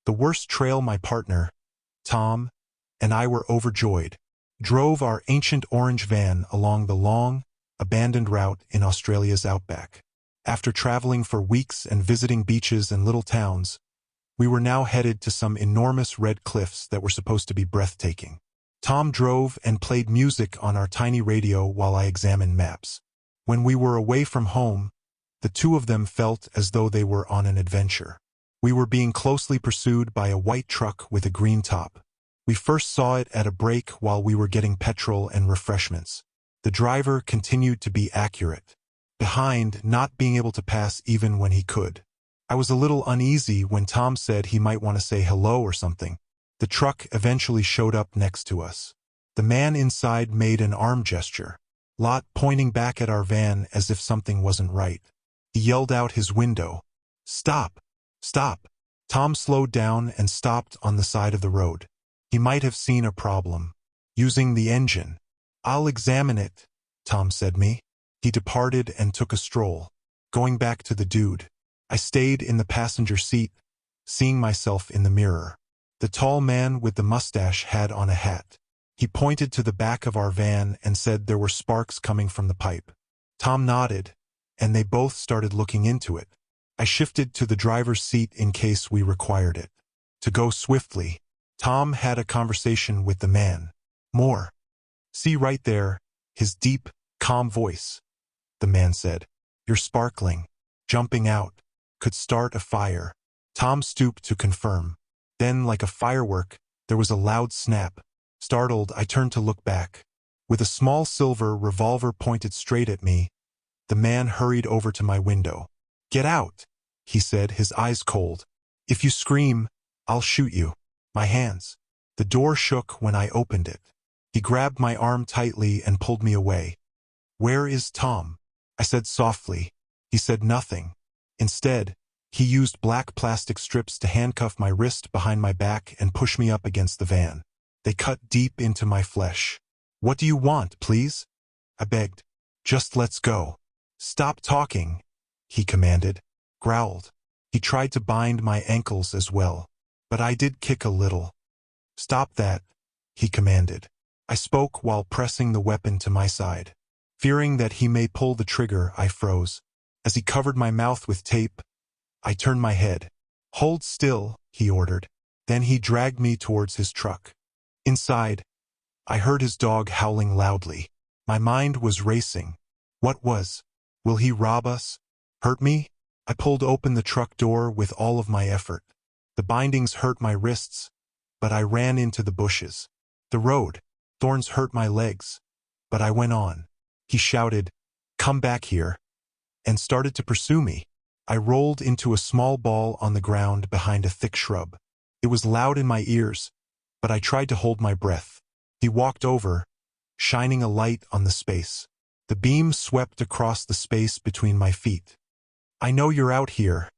The worst trail. My partner, Tom, and I were overjoyed. Drove our ancient orange van along the long, abandoned route in Australia's outback. After traveling for weeks and visiting beaches and little towns, we were now headed to some enormous red cliffs that were supposed to be breathtaking. Tom drove and played music on our tiny radio while I examined maps. When we were away from home, the two of them felt as though they were on an adventure. We were being closely pursued by a white truck with a green top. We first saw it at a break while we were getting petrol and refreshments. The driver continued to be accurate, behind, not being able to pass even when he could. I was a little uneasy when Tom said he might want to say hello or something. The truck eventually showed up next to us. The man inside made an arm gesture, pointing back at our van as if something wasn't right. He yelled out his window, "Stop! Stop!" Tom slowed down and stopped on the side of the road. He might have seen a problem. Using the engine. "I'll examine it," Tom said me. He departed and took a stroll. Going back to the dude, I stayed in the passenger seat, seeing myself in the mirror. The tall man with the mustache had on a hat. He pointed to the back of our van and said there were sparks coming from the pipe. Tom nodded, and they both started looking into it. I shifted to the driver's seat in case we required it. To go swiftly, Tom had a conversation with the man. "More. See right there," his deep, calm voice. The man said, "You're sparkling. Jumping out. Could start a fire." Tom stooped to confirm. Then, like a firework, there was a loud snap. Startled, I turned to look back. With a small silver revolver pointed straight at me, the man hurried over to my window. "Get out," he said, his eyes cold. "If you scream, I'll shoot you." My hands. The door shook when I opened it. He grabbed my arm tightly and pulled me away. "Where is Tom?" I said softly. He said nothing. Instead, he used black plastic strips to handcuff my wrist behind my back and push me up against the van. They cut deep into my flesh. "What do you want, please?" I begged. "Just let's go." "Stop talking," he commanded. Growled. He tried to bind my ankles as well, but I did kick a little. "Stop that," he commanded. I spoke while pressing the weapon to my side. Fearing that he may pull the trigger, I froze. As he covered my mouth with tape, I turned my head. "Hold still," he ordered. Then he dragged me towards his truck. Inside, I heard his dog howling loudly. My mind was racing. Will he rob us? Hurt me? I pulled open the truck door with all of my effort. The bindings hurt my wrists, but I ran into the bushes. The road, thorns hurt my legs, but I went on. He shouted, "Come back here," and started to pursue me. I rolled into a small ball on the ground behind a thick shrub. It was loud in my ears, but I tried to hold my breath. He walked over, shining a light on the space. The beam swept across the space between my feet. "I know you're out here,"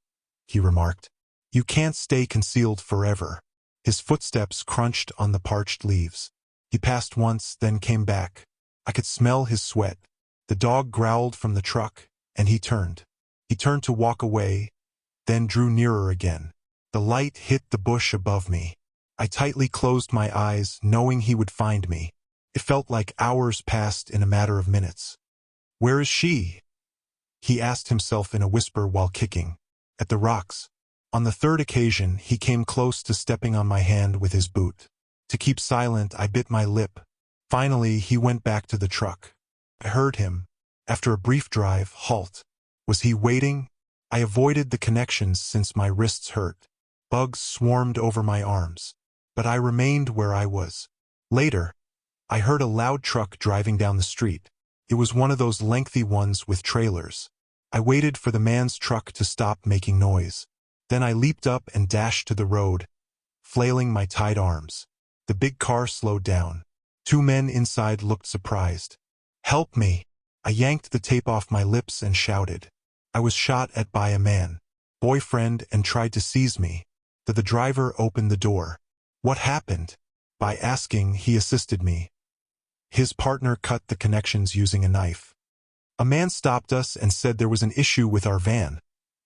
he remarked. "You can't stay concealed forever." His footsteps crunched on the parched leaves. He passed once, then came back. I could smell his sweat. The dog growled from the truck, and he turned. He turned to walk away, then drew nearer again. The light hit the bush above me. I tightly closed my eyes, knowing he would find me. It felt like hours passed in a matter of minutes. "Where is she?" he asked himself in a whisper while kicking. "At the rocks." On the third occasion, he came close to stepping on my hand with his boot. To keep silent, I bit my lip. Finally, he went back to the truck. I heard him, after a brief drive, halt. Was he waiting? I avoided the connections since my wrists hurt. Bugs swarmed over my arms. But I remained where I was. Later, I heard a loud truck driving down the street. It was one of those lengthy ones with trailers. I waited for the man's truck to stop making noise. Then I leaped up and dashed to the road, flailing my tied arms. The big car slowed down. Two men inside looked surprised. "Help me!" I yanked the tape off my lips and shouted. I was shot at by a man, boyfriend, and tried to seize me. The driver opened the door. "What happened?" By asking, he assisted me. His partner cut the connections using a knife. "A man stopped us and said there was an issue with our van,"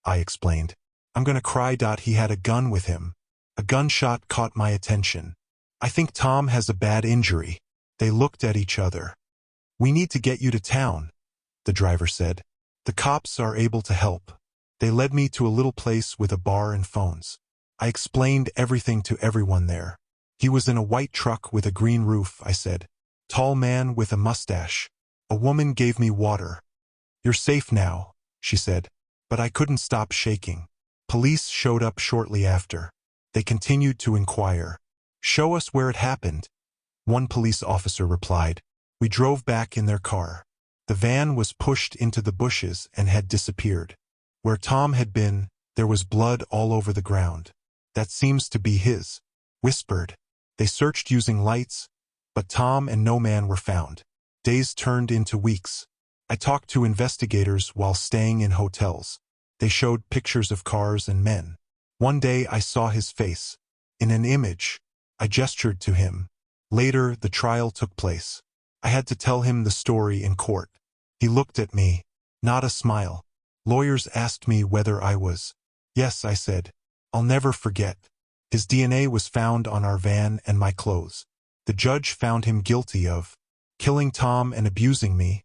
I explained. "I'm gonna cry. He had a gun with him." A gunshot caught my attention. I think Tom has a bad injury. They looked at each other. We need to get you to town, the driver said. The cops are able to help. They led me to a little place with a bar and phones. I explained everything to everyone there. He was in a white truck with a green roof, I said. Tall man with a mustache. A woman gave me water. You're safe now, she said. But I couldn't stop shaking. Police showed up shortly after. They continued to inquire. Show us where it happened. One police officer replied. We drove back in their car. The van was pushed into the bushes and had disappeared. Where Tom had been, there was blood all over the ground. That seems to be his. Whispered. They searched using lights, but Tom and no man were found. Days turned into weeks. I talked to investigators while staying in hotels. They showed pictures of cars and men. One day I saw his face. In an image, I gestured to him. Later, the trial took place. I had to tell him the story in court. He looked at me. Not a smile. Lawyers asked me whether I was. Yes, I said. I'll never forget. His DNA was found on our van and my clothes. The judge found him guilty of killing Tom and abusing me,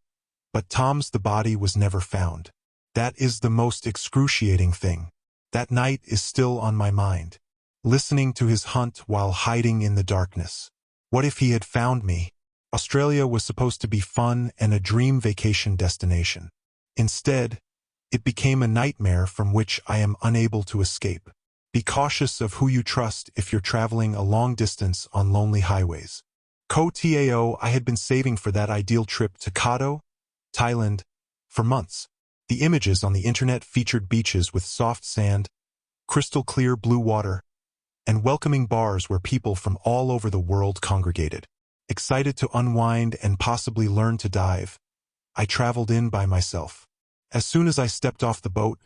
but Tom's the body was never found. That is the most excruciating thing. That night is still on my mind. Listening to his hunt while hiding in the darkness. What if he had found me? Australia was supposed to be fun and a dream vacation destination. Instead, it became a nightmare from which I am unable to escape. Be cautious of who you trust if you're traveling a long distance on lonely highways. Tao, I had been saving for that ideal trip to Kato, Thailand, for months. The images on the internet featured beaches with soft sand, crystal clear blue water, and welcoming bars where people from all over the world congregated. Excited to unwind and possibly learn to dive, I traveled in by myself. As soon as I stepped off the boat,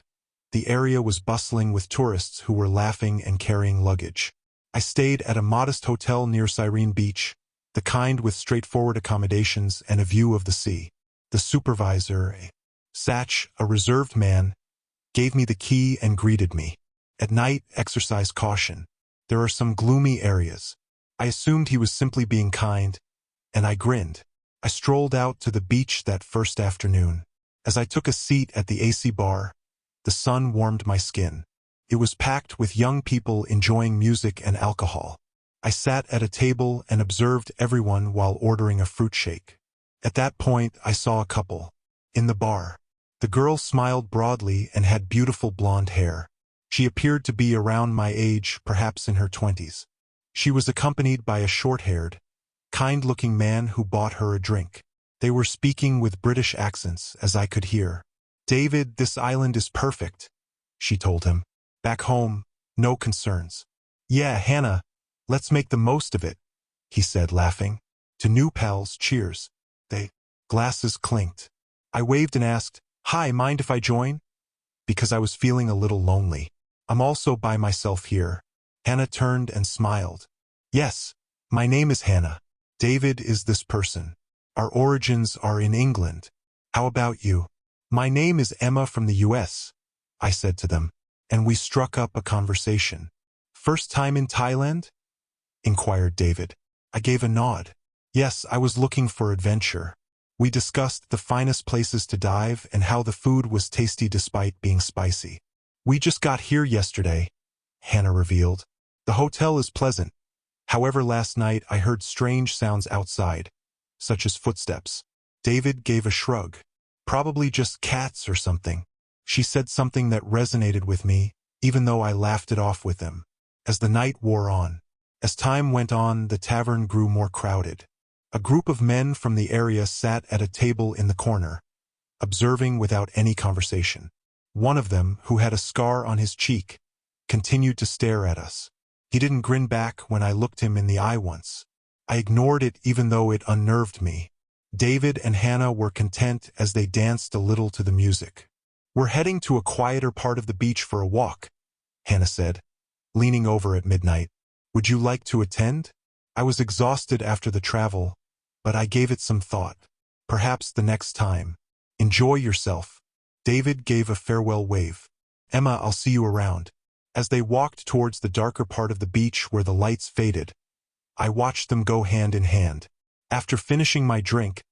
the area was bustling with tourists who were laughing and carrying luggage. I stayed at a modest hotel near Cyrene Beach, the kind with straightforward accommodations and a view of the sea. The supervisor, Sach, a reserved man, gave me the key and greeted me. At night, exercise caution. There are some gloomy areas. I assumed he was simply being kind, and I grinned. I strolled out to the beach that first afternoon. As I took a seat at the AC bar, the sun warmed my skin. It was packed with young people enjoying music and alcohol. I sat at a table and observed everyone while ordering a fruit shake. At that point, I saw a couple. In the bar. The girl smiled broadly and had beautiful blonde hair. She appeared to be around my age, perhaps in her 20s. She was accompanied by a short-haired, kind-looking man who bought her a drink. They were speaking with British accents, as I could hear. David, this island is perfect, she told him. Back home, no concerns. Yeah, Hannah, let's make the most of it, he said, laughing. To new pals, cheers. Glasses clinked. I waved and asked, Hi, mind if I join? Because I was feeling a little lonely. I'm also by myself here. Hannah turned and smiled. Yes, my name is Hannah. David is this person. Our origins are in England. How about you? My name is Emma from the US, I said to them, and we struck up a conversation. First time in Thailand? Inquired David. I gave a nod. Yes, I was looking for adventure. We discussed the finest places to dive and how the food was tasty despite being spicy. We just got here yesterday, Hannah revealed. The hotel is pleasant. However, last night I heard strange sounds outside, such as footsteps. David gave a shrug. Probably just cats or something. She said something that resonated with me, even though I laughed it off with them. As the night wore on. As time went on, the tavern grew more crowded. A group of men from the area sat at a table in the corner, observing without any conversation. One of them, who had a scar on his cheek, continued to stare at us. He didn't grin back when I looked him in the eye once. I ignored it even though it unnerved me. David and Hannah were content as they danced a little to the music. We're heading to a quieter part of the beach for a walk, Hannah said, leaning over at midnight. Would you like to attend? I was exhausted after the travel, but I gave it some thought. Perhaps the next time. Enjoy yourself. David gave a farewell wave. Emma, I'll see you around. As they walked towards the darker part of the beach where the lights faded, I watched them go hand in hand. After finishing my drink,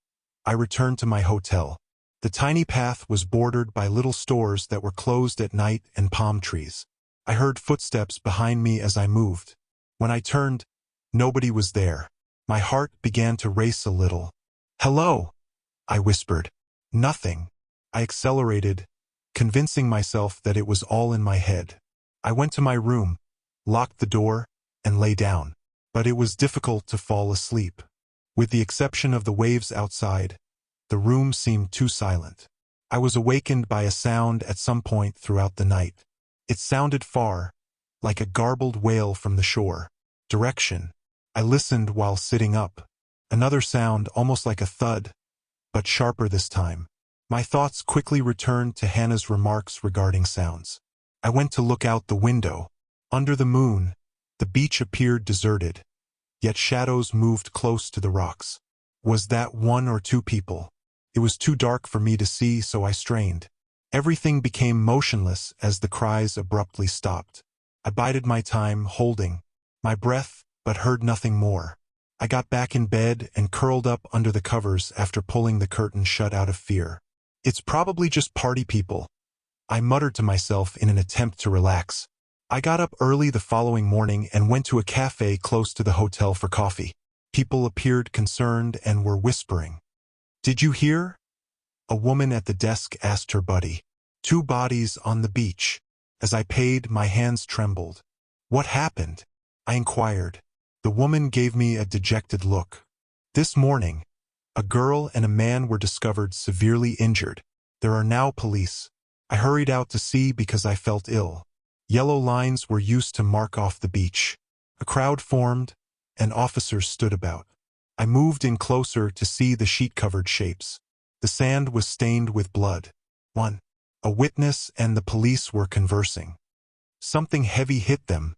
I returned to my hotel. The tiny path was bordered by little stores that were closed at night and palm trees. I heard footsteps behind me as I moved. When I turned, nobody was there. My heart began to race a little. "Hello," I whispered. Nothing. I accelerated, convincing myself that it was all in my head. I went to my room, locked the door, and lay down. But it was difficult to fall asleep. With the exception of the waves outside, the room seemed too silent. I was awakened by a sound at some point throughout the night. It sounded far, like a garbled wail from the shore. Direction. I listened while sitting up. Another sound, almost like a thud, but sharper this time. My thoughts quickly returned to Hannah's remarks regarding sounds. I went to look out the window. Under the moon, the beach appeared deserted, yet shadows moved close to the rocks. Was that one or two people? It was too dark for me to see, so I strained. Everything became motionless as the cries abruptly stopped. I bided my time, holding my breath, but heard nothing more. I got back in bed and curled up under the covers after pulling the curtain shut out of fear. "It's probably just party people," I muttered to myself in an attempt to relax. I got up early the following morning and went to a cafe close to the hotel for coffee. People appeared concerned and were whispering. "Did you hear?" A woman at the desk asked her buddy. "Two bodies on the beach." As I paid, my hands trembled. "What happened?" I inquired. The woman gave me a dejected look. "This morning, a girl and a man were discovered severely injured. There are now police." I hurried out to see because I felt ill. Yellow lines were used to mark off the beach. A crowd formed, and officers stood about. I moved in closer to see the sheet-covered shapes. The sand was stained with blood. A witness and the police were conversing. "Something heavy hit them,"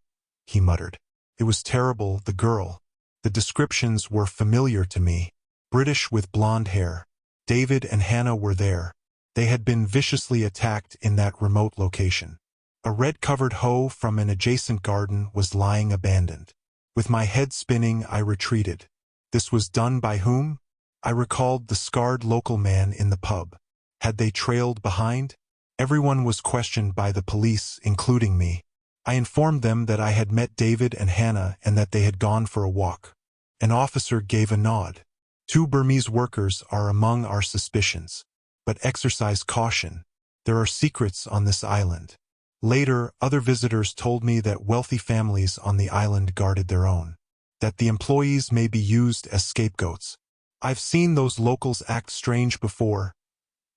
he muttered. "It was terrible, the girl." The descriptions were familiar to me. British with blonde hair. David and Hannah were there. They had been viciously attacked in that remote location. A red-covered hoe from an adjacent garden was lying abandoned. With my head spinning, I retreated. This was done by whom? I recalled the scarred local man in the pub. Had they trailed behind? Everyone was questioned by the police, including me. I informed them that I had met David and Hannah and that they had gone for a walk. An officer gave a nod. "Two Burmese workers are among our suspicions. But exercise caution. There are secrets on this island." Later, other visitors told me that wealthy families on the island guarded their own. That the employees may be used as scapegoats. "I've seen those locals act strange before,"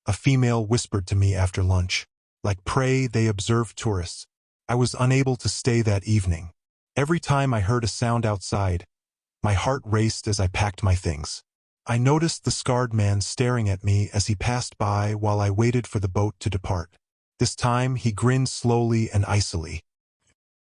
a female whispered to me after lunch. "Like prey, they observe tourists." I was unable to stay that evening. Every time I heard a sound outside, my heart raced as I packed my things. I noticed the scarred man staring at me as he passed by while I waited for the boat to depart. This time, he grinned slowly and icily.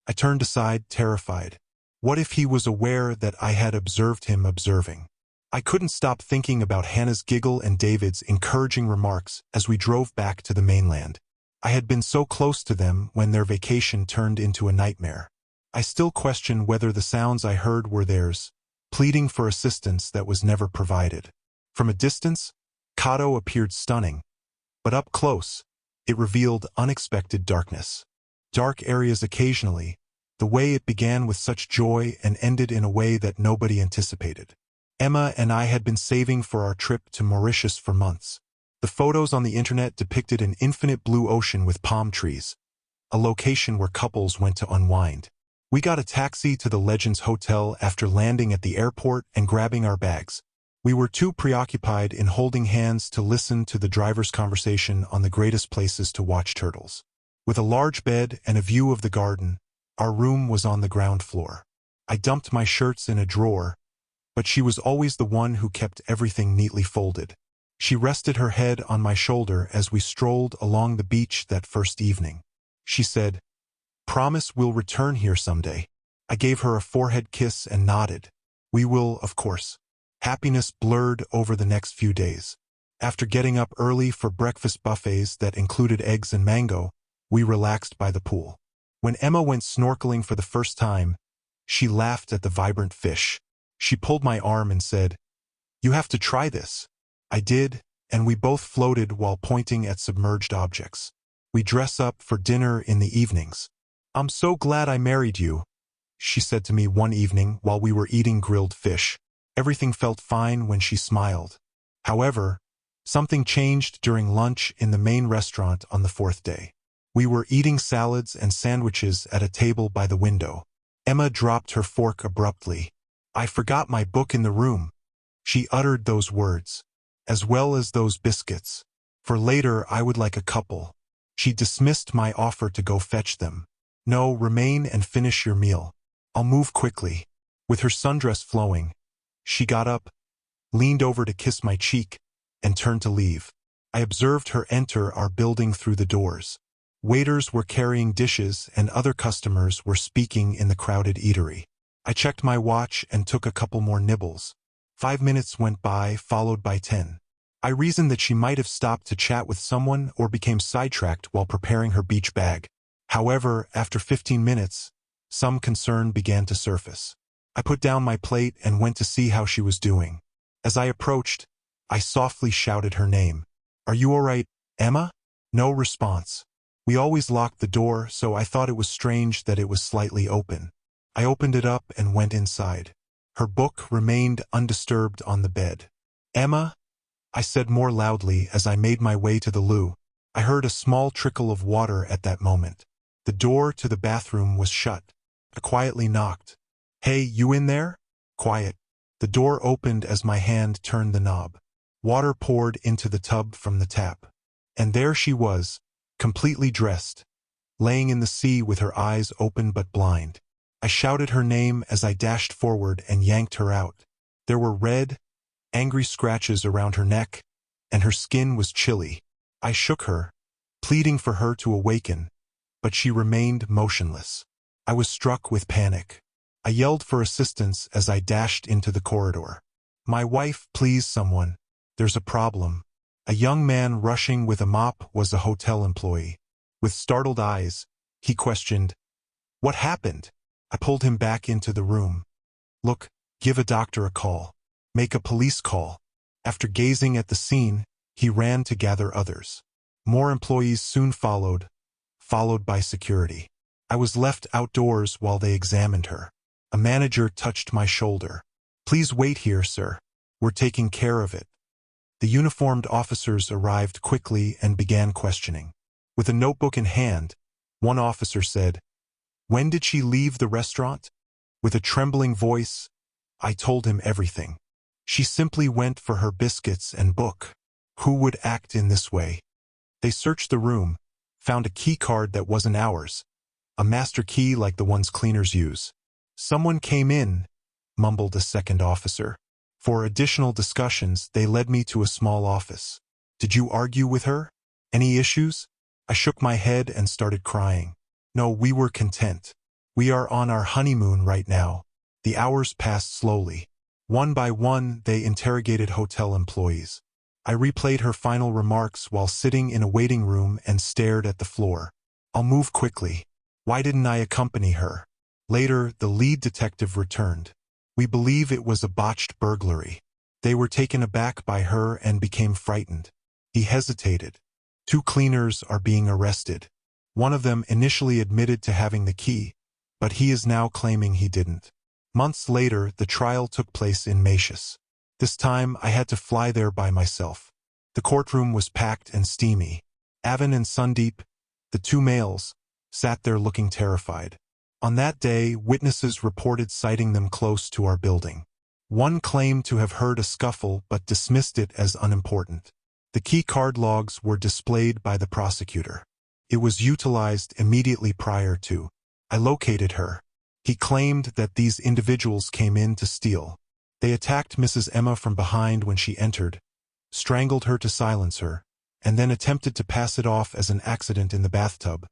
I turned aside, terrified. What if he was aware that I had observed him observing? I couldn't stop thinking about Hannah's giggle and David's encouraging remarks as we drove back to the mainland. I had been so close to them when their vacation turned into a nightmare. I still question whether the sounds I heard were theirs, pleading for assistance that was never provided. From a distance, Kato appeared stunning, but up close, it revealed unexpected darkness. Dark areas occasionally, the way it began with such joy and ended in a way that nobody anticipated. Emma and I had been saving for our trip to Mauritius for months. The photos on the internet depicted an infinite blue ocean with palm trees, a location where couples went to unwind. We got a taxi to the Legends Hotel after landing at the airport and grabbing our bags. We were too preoccupied in holding hands to listen to the driver's conversation on the greatest places to watch turtles. With a large bed and a view of the garden, our room was on the ground floor. I dumped my shirts in a drawer, but she was always the one who kept everything neatly folded. She rested her head on my shoulder as we strolled along the beach that first evening. She said, "Promise we'll return here someday." I gave her a forehead kiss and nodded. "We will, of course." Happiness blurred over the next few days. After getting up early for breakfast buffets that included eggs and mango, we relaxed by the pool. When Emma went snorkeling for the first time, she laughed at the vibrant fish. She pulled my arm and said, "You have to try this." I did, and we both floated while pointing at submerged objects. We dress up for dinner in the evenings. "I'm so glad I married you," she said to me one evening while we were eating grilled fish. Everything felt fine when she smiled. However, something changed during lunch in the main restaurant on the fourth day. We were eating salads and sandwiches at a table by the window. Emma dropped her fork abruptly. "I forgot my book in the room." She uttered those words, as well as those biscuits. For later I would like a couple. She dismissed my offer to go fetch them. "No, remain and finish your meal. I'll move quickly." With her sundress flowing, she got up, leaned over to kiss my cheek, and turned to leave. I observed her enter our building through the doors. Waiters were carrying dishes and other customers were speaking in the crowded eatery. I checked my watch and took a couple more nibbles. 5 minutes went by, followed by 10. I reasoned that she might have stopped to chat with someone or became sidetracked while preparing her beach bag. However, after 15 minutes, some concern began to surface. I put down my plate and went to see how she was doing. As I approached, I softly shouted her name. "Are you all right, Emma?" No response. We always locked the door, so I thought it was strange that it was slightly open. I opened it up and went inside. Her book remained undisturbed on the bed. "Emma," I said more loudly as I made my way to the loo. I heard a small trickle of water at that moment. The door to the bathroom was shut. I quietly knocked. "Hey, you in there?" Quiet. The door opened as my hand turned the knob. Water poured into the tub from the tap. And there she was, completely dressed, laying in the sea with her eyes open but blind. I shouted her name as I dashed forward and yanked her out. There were red, angry scratches around her neck, and her skin was chilly. I shook her, pleading for her to awaken, but she remained motionless. I was struck with panic. I yelled for assistance as I dashed into the corridor. "My wife, please someone. There's a problem." A young man rushing with a mop was a hotel employee. With startled eyes, he questioned, "What happened?" I pulled him back into the room. "Look, give a doctor a call. Make a police call." After gazing at the scene, he ran to gather others. More employees soon followed by security. I was left outdoors while they examined her. A manager touched my shoulder. "Please wait here, sir. We're taking care of it." The uniformed officers arrived quickly and began questioning. With a notebook in hand, one officer said, "When did she leave the restaurant?" With a trembling voice, I told him everything. "She simply went for her biscuits and book." Who would act in this way? They searched the room, found a key card that wasn't ours, a master key like the ones cleaners use. "Someone came in," mumbled a second officer. For additional discussions, they led me to a small office. "Did you argue with her? Any issues?" I shook my head and started crying. "No, we were content. We are on our honeymoon right now." The hours passed slowly. One by one, they interrogated hotel employees. I replayed her final remarks while sitting in a waiting room and stared at the floor. "I'll move quickly. Why didn't I accompany her?" Later, the lead detective returned. "We believe it was a botched burglary." They were taken aback by her and became frightened. He hesitated. "2 cleaners are being arrested. One of them initially admitted to having the key, but he is now claiming he didn't." Months later, the trial took place in Mauritius. This time, I had to fly there by myself. The courtroom was packed and steamy. Avin and Sundeep, the 2 males, sat there looking terrified. On that day, witnesses reported sighting them close to our building. One claimed to have heard a scuffle but dismissed it as unimportant. The key card logs were displayed by the prosecutor. It was utilized immediately prior to. I located her. He claimed that these individuals came in to steal. They attacked Mrs. Emma from behind when she entered, strangled her to silence her, and then attempted to pass it off as an accident in the bathtub,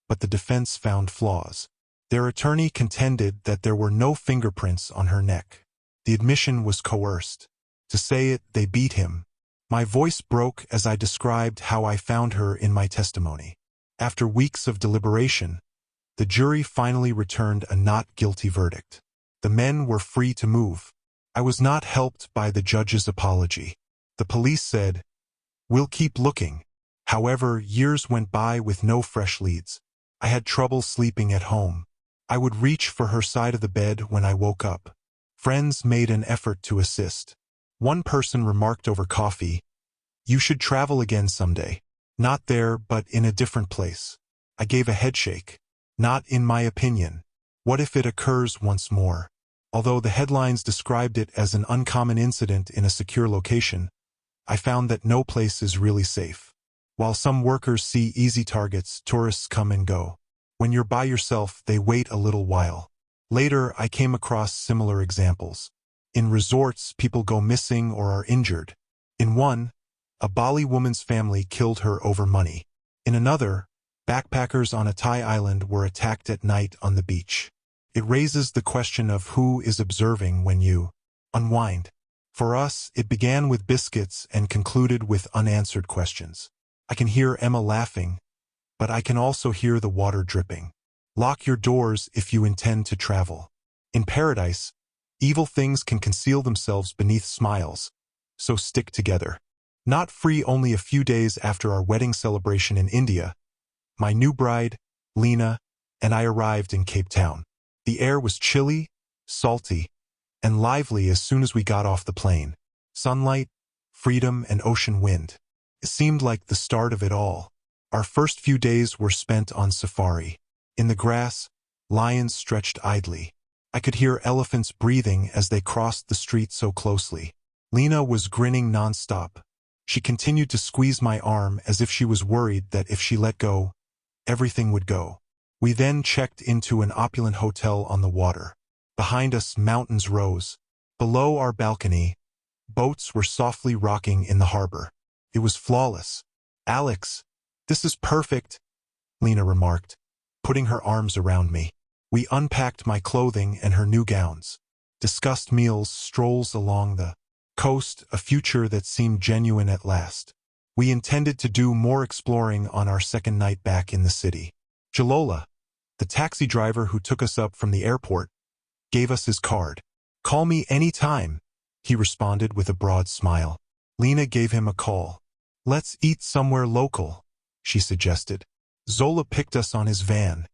but the defense found flaws. Their attorney contended that there were no fingerprints on her neck. The admission was coerced. To say it, they beat him. My voice broke as I described how I found her in my testimony. After weeks of deliberation, The jury finally returned a not guilty verdict. The men were free to move. I was not helped by the judge's apology. The police said, "We'll keep looking." However, years went by with no fresh leads. I had trouble sleeping at home. I would reach for her side of the bed when I woke up. Friends made an effort to assist. One person remarked over coffee, "You should travel again someday. Not there, but in a different place." I gave a headshake. Not in my opinion. What if it occurs once more? Although the headlines described it as an uncommon incident in a secure location, I found that no place is really safe. While some workers see easy targets, tourists come and go. When you're by yourself, they wait a little while. Later, I came across similar examples. In resorts, people go missing or are injured. In one, a Bali woman's family killed her over money. In another, backpackers on a Thai island were attacked at night on the beach. It raises the question of who is observing when you unwind. For us, it began with biscuits and concluded with unanswered questions. I can hear Emma laughing, but I can also hear the water dripping. Lock your doors if you intend to travel. In paradise, evil things can conceal themselves beneath smiles, so stick together. Not free only a few days after our wedding celebration in India, my new bride, Lena, and I arrived in Cape Town. The air was chilly, salty, and lively as soon as we got off the plane. Sunlight, freedom, and ocean wind. It seemed like the start of it all. Our first few days were spent on safari. In the grass, lions stretched idly. I could hear elephants breathing as they crossed the street so closely. Lena was grinning nonstop. She continued to squeeze my arm as if she was worried that if she let go, everything would go. We then checked into an opulent hotel on the water. Behind us, mountains rose. Below our balcony, boats were softly rocking in the harbor. It was flawless. "Alex, this is perfect," Lena remarked, putting her arms around me. We unpacked my clothing and her new gowns. Discussed meals, strolls along the coast, a future that seemed genuine at last. We intended to do more exploring on our second night back in the city. Jalola, the taxi driver who took us up from the airport, gave us his card. "Call me any time," he responded with a broad smile. Lena gave him a call. "Let's eat somewhere local," she suggested. Zola picked us on his van,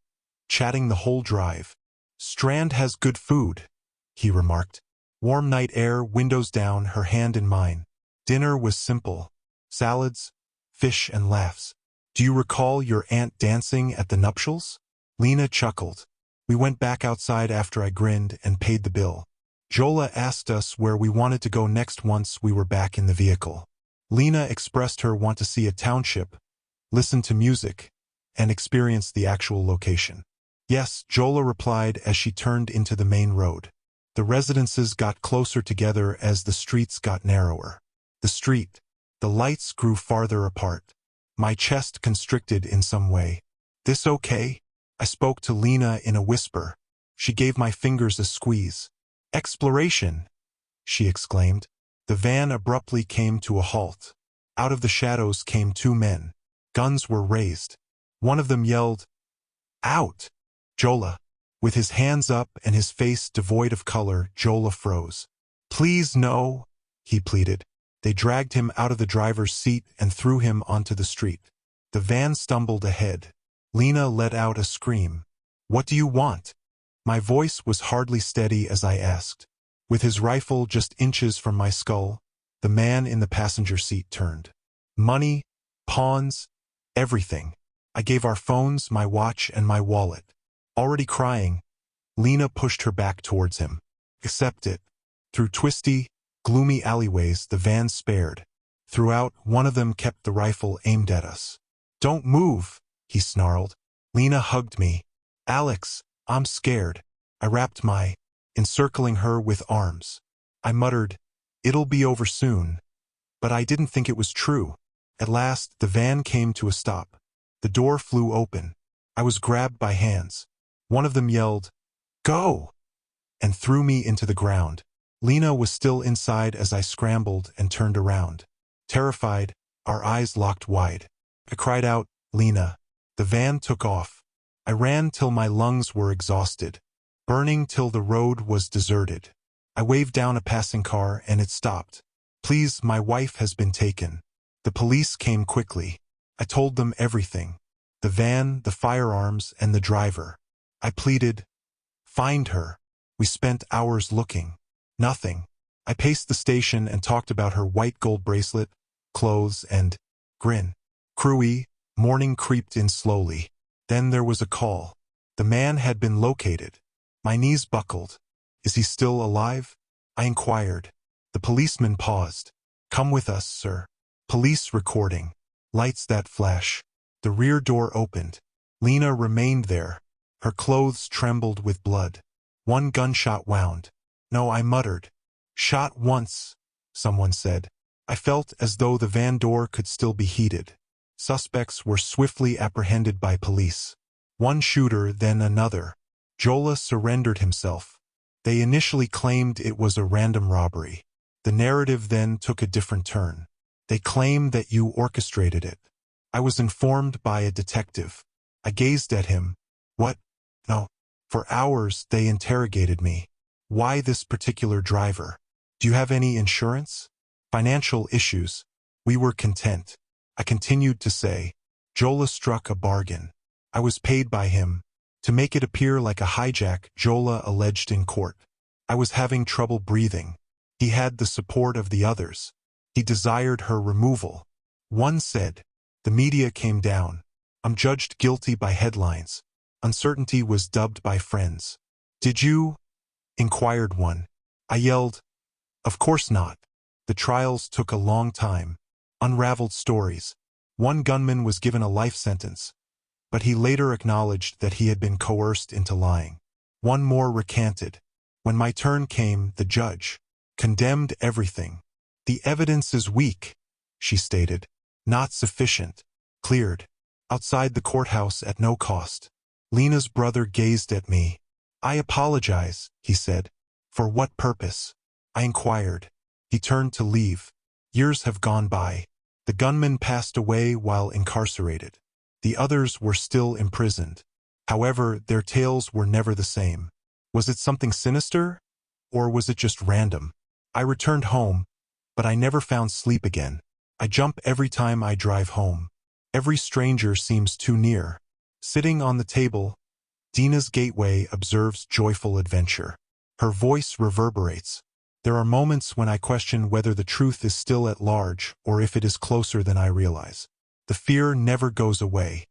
chatting the whole drive. "Strand has good food," he remarked. Warm night air, windows down, her hand in mine. Dinner was simple. Salads, fish, and laughs. "Do you recall your aunt dancing at the nuptials?" Lena chuckled. We went back outside after I grinned and paid the bill. Jola asked us where we wanted to go next once we were back in the vehicle. Lena expressed her want to see a township, listen to music, and experience the actual location. "Yes," Jola replied as she turned into the main road. The residences got closer together as the streets got narrower. The lights grew farther apart. My chest constricted in some way. "This okay?" I spoke to Lena in a whisper. She gave my fingers a squeeze. "Exploration!" she exclaimed. The van abruptly came to a halt. Out of the shadows came two men. Guns were raised. One of them yelled, "Out!" Jola. With his hands up and his face devoid of color, Jola froze. "Please no," he pleaded. They dragged him out of the driver's seat and threw him onto the street. The van stumbled ahead. Lena let out a scream. "What do you want?" My voice was hardly steady as I asked. With his rifle just inches from my skull, the man in the passenger seat turned. "Money, pawns, everything." I gave our phones, my watch, and my wallet. Already crying, Lena pushed her back towards him. "Accept it." Through twisty, gloomy alleyways, the van spared. Throughout, one of them kept the rifle aimed at us. "Don't move," he snarled. Lena hugged me. "Alex, I'm scared." I wrapped my encircling her with arms. I muttered, "It'll be over soon." But I didn't think it was true. At last, the van came to a stop. The door flew open. I was grabbed by hands. One of them yelled, "Go!" and threw me into the ground. Lena was still inside as I scrambled and turned around. Terrified, our eyes locked wide. I cried out, "Lena." The van took off. I ran till my lungs were exhausted, burning till the road was deserted. I waved down a passing car and it stopped. Please, my wife has been taken. The police came quickly. I told them everything. The van, the firearms, and the driver. I pleaded, find her. We spent hours looking. Nothing. I paced the station and talked about her white gold bracelet, clothes, and grin. Crewy, morning creeped in slowly. Then there was a call. The man had been located. My knees buckled. Is he still alive? I inquired. The policeman paused. Come with us, sir. Police recording. Lights that flash. The rear door opened. Lena remained there. Her clothes trembled with blood. One gunshot wound. No, I muttered. Shot once, someone said. I felt as though the van door could still be heated. Suspects were swiftly apprehended by police. One shooter, then another. Jola surrendered himself. They initially claimed it was a random robbery. The narrative then took a different turn. They claimed that you orchestrated it. I was informed by a detective. I gazed at him. What? No. For hours they interrogated me. Why this particular driver? Do you have any insurance? Financial issues. We were content. I continued to say. Jola struck a bargain. I was paid by him. To make it appear like a hijack, Jola alleged in court. I was having trouble breathing. He had the support of the others. He desired her removal. One said. The media came down. I'm judged guilty by headlines. Uncertainty was dubbed by friends. Did you? Inquired one. I yelled. Of course not. The trials took a long time. Unraveled stories. One gunman was given a life sentence, but he later acknowledged that he had been coerced into lying. One more recanted. When my turn came, the judge condemned everything. The evidence is weak, she stated. Not sufficient. Cleared. Outside the courthouse at no cost. Lena's brother gazed at me. I apologize, he said. For what purpose? I inquired. He turned to leave. Years have gone by. The gunman passed away while incarcerated. The others were still imprisoned. However, their tales were never the same. Was it something sinister? Or was it just random? I returned home, but I never found sleep again. I jump every time I drive home. Every stranger seems too near. Sitting on the table, Dina's gateway observes joyful adventure. Her voice reverberates. There are moments when I question whether the truth is still at large or if it is closer than I realize. The fear never goes away.